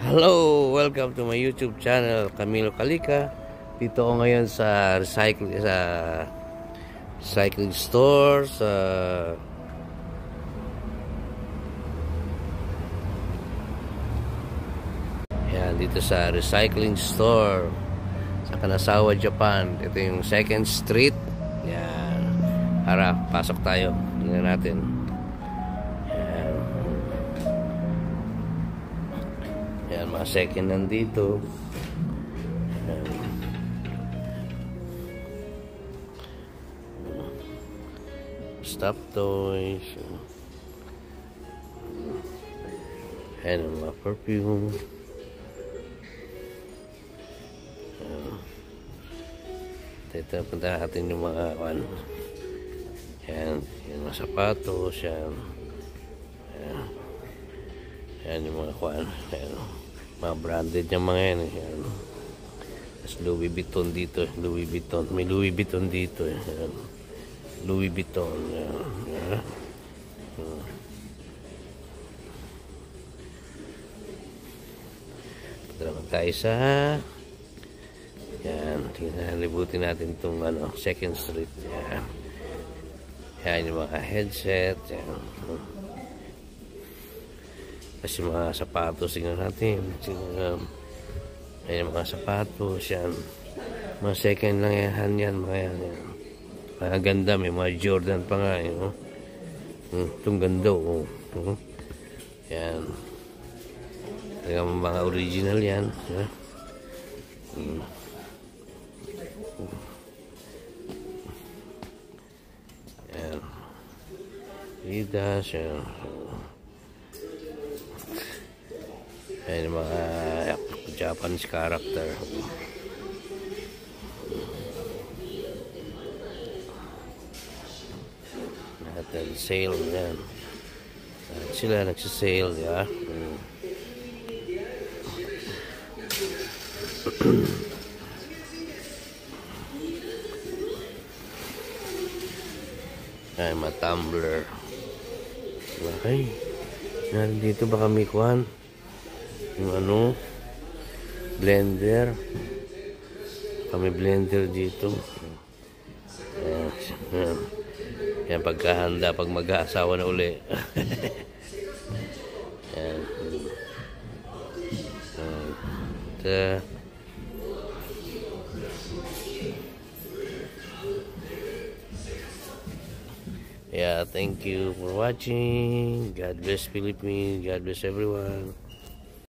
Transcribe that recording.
Hello! Welcome to my YouTube channel, Camilo Calika. Dito ako ngayon sa recycling store yan, dito sa recycling store sa Kanazawa, Japan. Ito yung 2nd Street. Yan. Tara, pasok tayo. Tingnan natin. Yan, mga second nandito. Stop toys. Yan, mga perfume. Ito, punta natin yung mga yan, yung mga sapatos. Yan. Yan yung mga yan, mga branded yung mga yan. Yan. Tapos Louis Vuitton dito. Louis Vuitton. May Louis Vuitton dito. Yan. Louis Vuitton. Yan. Yan. Pagdaman tayo sa yan. Libutin natin itong 2nd Street. Yan. Yan yung mga headset. Yan. Kasi mga sapatos, tingnan natin. Ayan mga sapatos, yan. Mga second lang yan, mga yan. Mga ganda, may mga Jordan pa nga. Itong ganda, yan. Talagang mga original yan. Yan. Adidas, yan. Ayan yung mga Japanese character. Natin sale yan. Sila nagsisale, ya. Ay, mga tumbler. Okay. Nandito ba kami kuhan? Yung blender. Kami blender dito. Yan pagkahanda pag mag-aasawa na uli. Yan. Yeah, thank you for watching. God bless Philippines. God bless everyone.